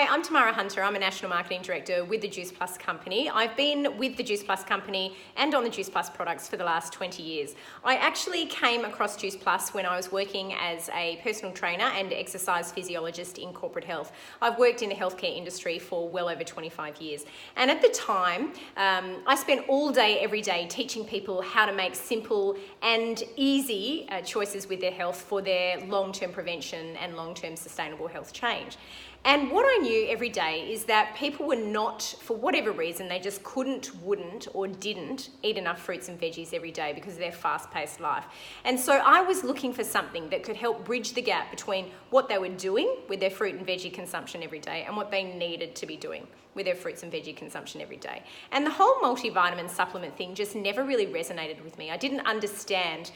Hi, I'm Tamara Hunter. I'm a National Marketing Director with the Juice Plus Company. I've been with the Juice Plus Company and on the Juice Plus products for the last 20 years. I actually came across Juice Plus when I was working as a personal trainer and exercise physiologist in corporate health. I've worked in the healthcare industry for well over 25 years. And at the time, I spent all day, every day, teaching people how to make simple and easy choices with their health for their long-term prevention and long-term sustainable health change. And what I knew every day is that people were not, for whatever reason, they just couldn't, wouldn't, or didn't eat enough fruits and veggies every day because of their fast-paced life. And so I was looking for something that could help bridge the gap between what they were doing with their fruit and veggie consumption every day and what they needed to be doing with their fruits and veggie consumption every day. And the whole multivitamin supplement thing just never really resonated with me. I didn't understand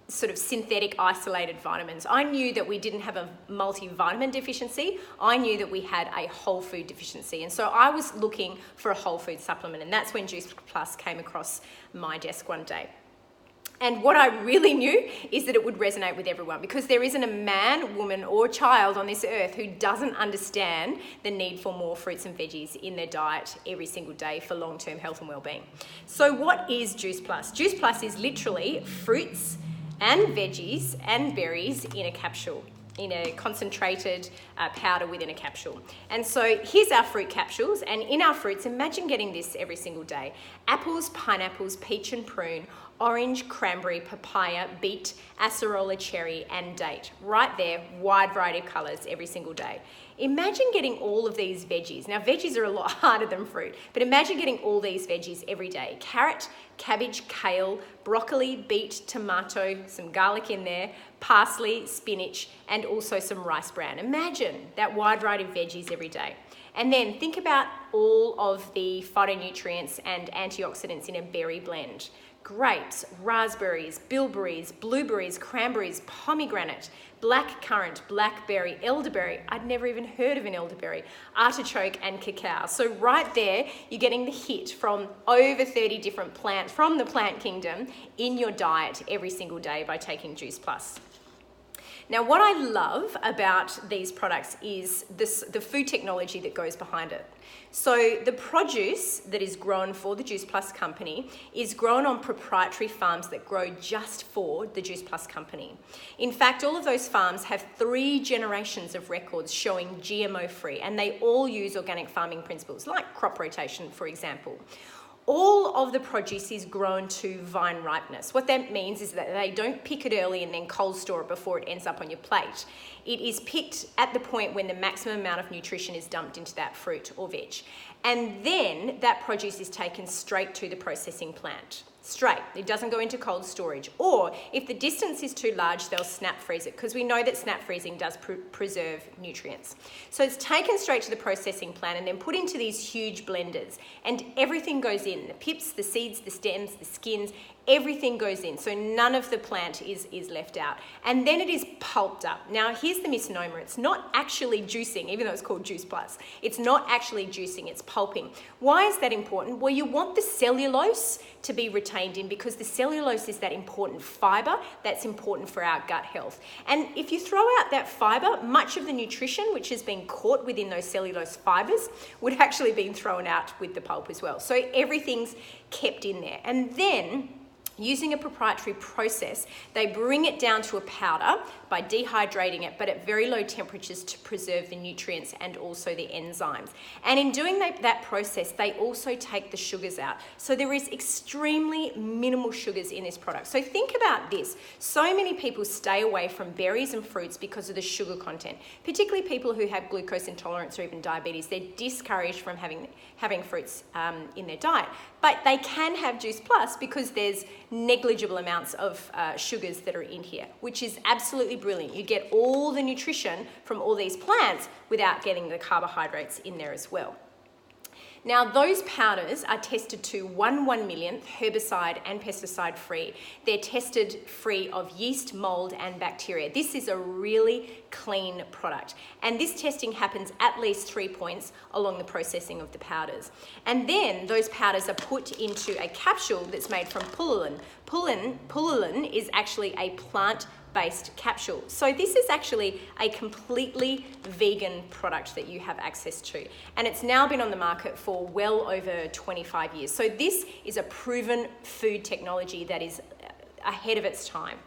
sort of synthetic isolated vitamins. I knew that we didn't have a multivitamin deficiency. I knew that we had a whole food deficiency. And so I was looking for a whole food supplement, and that's when Juice Plus came across my desk one day. And what I really knew is that it would resonate with everyone, because there isn't a man, woman, or child on this earth who doesn't understand the need for more fruits and veggies in their diet every single day for long-term health and well-being. So what is Juice Plus? Juice Plus is literally fruits and veggies and berries in a capsule, in a concentrated powder within a capsule. And so here's our fruit capsules, and in our fruits, imagine getting this every single day. Apples, pineapples, peach and prune, orange, cranberry, papaya, beet, acerola, cherry, and date. Right there, wide variety of colours every single day. Imagine getting all of these veggies. Now, veggies are a lot harder than fruit, but imagine getting all these veggies every day. Carrot, cabbage, kale, broccoli, beet, tomato, some garlic in there, parsley, spinach, and also some rice bran. Imagine that wide variety of veggies every day. And then think about all of the phytonutrients and antioxidants in a berry blend. Grapes, raspberries, bilberries, blueberries, cranberries, pomegranate, black currant, blackberry, elderberry. I'd never even heard of an elderberry, artichoke, and cacao. So right there, you're getting the hit from over 30 different plants from the plant kingdom in your diet every single day by taking Juice Plus. Now, what I love about these products is the food technology that goes behind it. So the produce that is grown for the Juice Plus Company is grown on proprietary farms that grow just for the Juice Plus Company. In fact, all of those farms have 3 generations of records showing GMO-free, and they all use organic farming principles, like crop rotation, for example. All of the produce is grown to vine ripeness. What that means is that they don't pick it early and then cold store it before it ends up on your plate. It is picked at the point when the maximum amount of nutrition is dumped into that fruit or veg. And then that produce is taken straight to the processing plant. Straight. It doesn't go into cold storage. Or if the distance is too large, they'll snap freeze it, because we know that snap freezing does preserve nutrients. So it's taken straight to the processing plant and then put into these huge blenders, and everything goes in. The pips, the seeds, the stems, the skins, everything goes in. So none of the plant is left out. And then it is pulped up. Now, here's the misnomer. It's not actually juicing, even though it's called Juice Plus. It's not actually juicing, it's pulping. Why is that important? Well, you want the cellulose to be retained in, because the cellulose is that important fiber that's important for our gut health. And if you throw out that fiber, much of the nutrition which has been caught within those cellulose fibers would actually be thrown out with the pulp as well. So everything's kept in there. And then, using a proprietary process, they bring it down to a powder by dehydrating it, but at very low temperatures to preserve the nutrients and also the enzymes. And in doing that process, they also take the sugars out. So there is extremely minimal sugars in this product. So think about this. So many people stay away from berries and fruits because of the sugar content, particularly people who have glucose intolerance or even diabetes. They're discouraged from having fruits in their diet. But they can have Juice Plus because there's negligible amounts of sugars that are in here, which is absolutely brilliant. You get all the nutrition from all these plants without getting the carbohydrates in there as well. Now, those powders are tested to 1/1,000,000th herbicide and pesticide free. They're tested free of yeast, mold, and bacteria. This is a really clean product. And this testing happens at least 3 points along the processing of the powders. And then those powders are put into a capsule that's made from pullulan. Pullulan is actually a plant based capsule. So this is actually a completely vegan product that you have access to, and it's now been on the market for well over 25 years. So this is a proven food technology that is ahead of its time.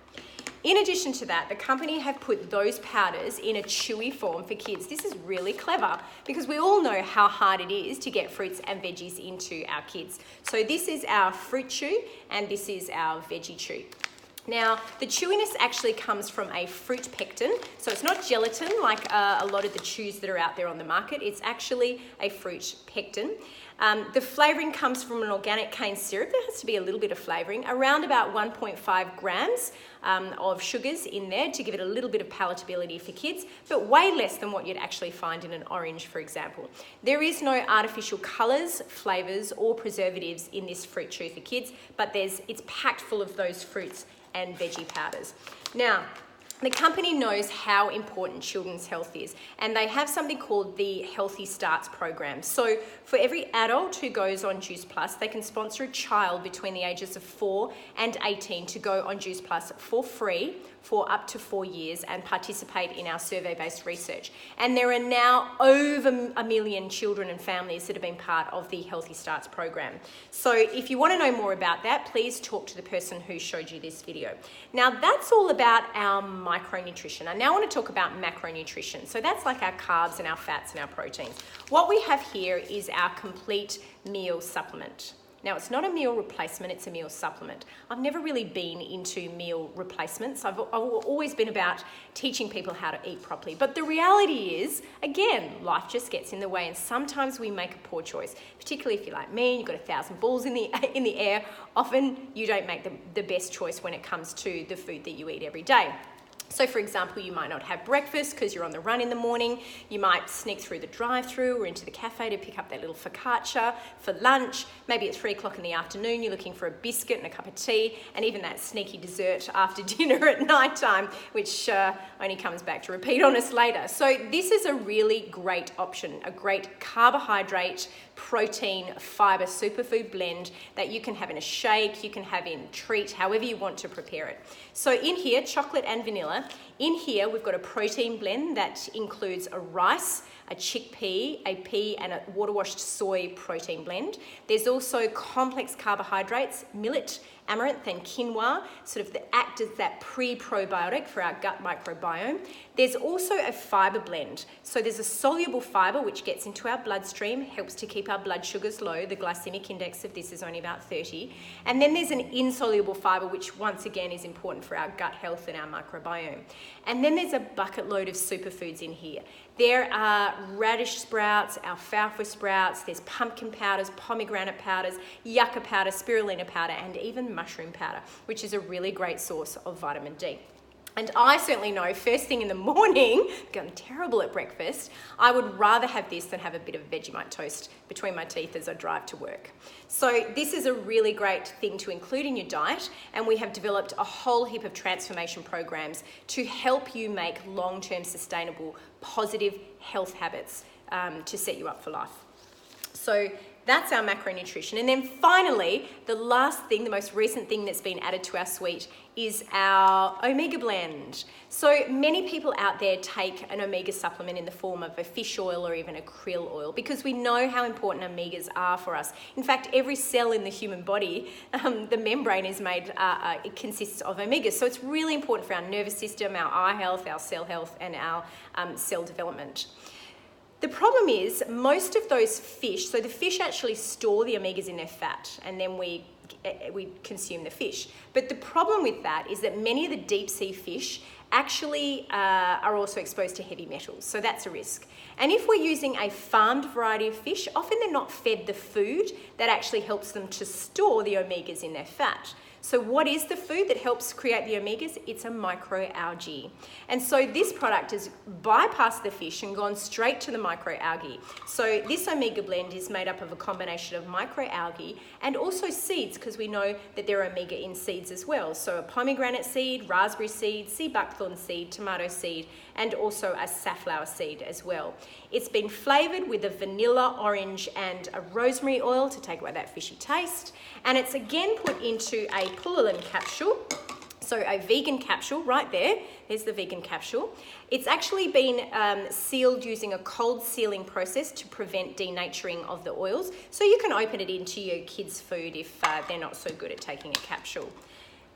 In addition to that, the company have put those powders in a chewy form for kids. This is really clever because we all know how hard it is to get fruits and veggies into our kids. So this is our fruit chew and this is our veggie chew. Now, the chewiness actually comes from a fruit pectin, so it's not gelatin like a lot of the chews that are out there on the market. It's actually a fruit pectin. The flavouring comes from an organic cane syrup. There has to be a little bit of flavouring, around about 1.5 grams of sugars in there to give it a little bit of palatability for kids, but way less than what you'd actually find in an orange, for example. There is no artificial colours, flavours or preservatives in this fruit chew for kids, but it's packed full of those fruits and veggie powders. Now, the company knows how important children's health is, and they have something called the Healthy Starts program. So for every adult who goes on Juice Plus, they can sponsor a child between the ages of 4 and 18 to go on Juice Plus for free for up to 4 years and participate in our survey-based research. And there are now over 1 million children and families that have been part of the Healthy Starts program. So if you want to know more about that, please talk to the person who showed you this video. Now that's all about our micronutrition. I now want to talk about macronutrition. So that's like our carbs and our fats and our proteins. What we have here is our complete meal supplement. Now, it's not a meal replacement, it's a meal supplement. I've never really been into meal replacements. I've always been about teaching people how to eat properly. But the reality is, again, life just gets in the way and sometimes we make a poor choice, particularly if you're like me and you've got 1,000 balls in the air. Often you don't make the best choice when it comes to the food that you eat every day. So for example, you might not have breakfast because you're on the run in the morning. You might sneak through the drive-through or into the cafe to pick up that little focaccia for lunch. Maybe at 3 o'clock in the afternoon, you're looking for a biscuit and a cup of tea, and even that sneaky dessert after dinner at night time, which only comes back to repeat on us later. So this is a really great option, a great carbohydrate, protein, fibre, superfood blend that you can have in a shake, you can have in treat, however you want to prepare it. So in here, chocolate and vanilla. In here, we've got a protein blend that includes a rice, a chickpea, a pea, and a water-washed soy protein blend. There's also complex carbohydrates, millet, amaranth, and quinoa, sort of act as that pre-probiotic for our gut microbiome. There's also a fibre blend. So there's a soluble fibre which gets into our bloodstream, helps to keep our blood sugars low. The glycemic index of this is only about 30. And then there's an insoluble fibre, which once again is important for our gut health and our microbiome. And then there's a bucket load of superfoods in here. There are radish sprouts, alfalfa sprouts, there's pumpkin powders, pomegranate powders, yucca powder, spirulina powder, and even mushroom powder, which is a really great source of vitamin D. And I certainly know first thing in the morning, I'm terrible at breakfast, I would rather have this than have a bit of Vegemite toast between my teeth as I drive to work. So this is a really great thing to include in your diet, and we have developed a whole heap of transformation programs to help you make long-term sustainable, positive health habits to set you up for life. So that's our macronutrition. And then finally, the last thing, the most recent thing that's been added to our suite is our Omega Blend. So many people out there take an omega supplement in the form of a fish oil or even a krill oil because we know how important omegas are for us. In fact, every cell in the human body, the membrane is made, it consists of omegas. So it's really important for our nervous system, our eye health, our cell health, and our cell development. The problem is most of those fish, so the fish actually store the omegas in their fat and then we consume the fish. But the problem with that is that many of the deep sea fish actually are also exposed to heavy metals, so that's a risk. And if we're using a farmed variety of fish, often they're not fed the food that actually helps them to store the omegas in their fat. So what is the food that helps create the omegas? It's a microalgae. And so this product has bypassed the fish and gone straight to the microalgae. So this omega blend is made up of a combination of microalgae and also seeds, because we know that there are omega in seeds as well. So a pomegranate seed, raspberry seed, sea buckthorn seed, tomato seed, and also a safflower seed as well. It's been flavoured with a vanilla, orange, and a rosemary oil to take away that fishy taste. And it's again put into a pullulan capsule. So a vegan capsule right there's the vegan capsule. It's actually been sealed using a cold sealing process to prevent denaturing of the oils. So you can open it into your kids' food if they're not so good at taking a capsule.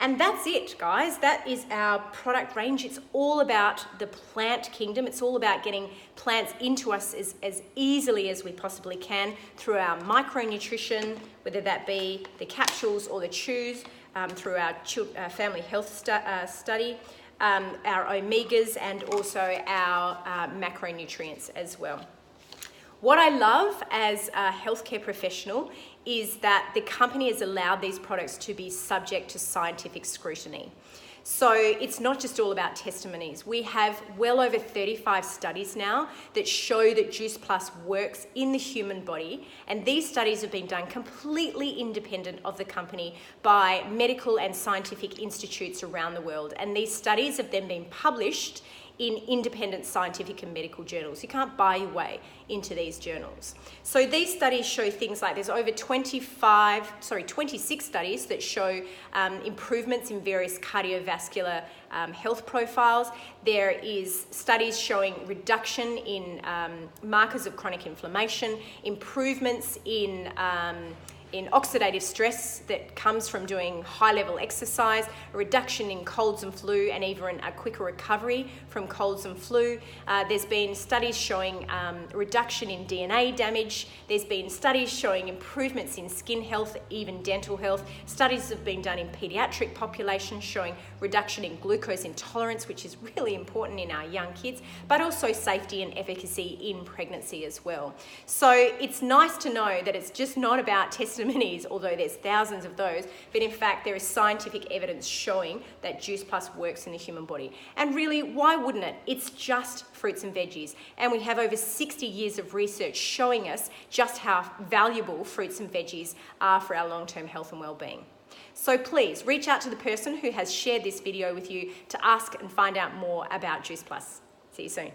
And that's it, guys. That is our product range. It's all about the plant kingdom. It's all about getting plants into us as easily as we possibly can through our micronutrition, whether that be the capsules or the chews, through our family health study, our omegas, and also our macronutrients as well. What I love as a healthcare professional is that the company has allowed these products to be subject to scientific scrutiny. So it's not just all about testimonies. We have well over 35 studies now that show that Juice Plus works in the human body, and these studies have been done completely independent of the company by medical and scientific institutes around the world, and these studies have then been published in independent scientific and medical journals. You can't buy your way into these journals. So these studies show things like there's over 26 studies that show improvements in various cardiovascular health profiles. There is studies showing reduction in markers of chronic inflammation, improvements in oxidative stress that comes from doing high-level exercise, a reduction in colds and flu, and even a quicker recovery from colds and flu. There's been studies showing reduction in DNA damage. There's been studies showing improvements in skin health, even dental health. Studies have been done in pediatric populations showing reduction in glucose intolerance, which is really important in our young kids, but also safety and efficacy in pregnancy as well. So it's nice to know that it's just not about testimonies, although there's thousands of those, but in fact there is scientific evidence showing that Juice Plus works in the human body. And really, why wouldn't it? It's just fruits and veggies, and we have over 60 years of research showing us just how valuable fruits and veggies are for our long-term health and well-being. So please reach out to the person who has shared this video with you to ask and find out more about Juice Plus. See you soon.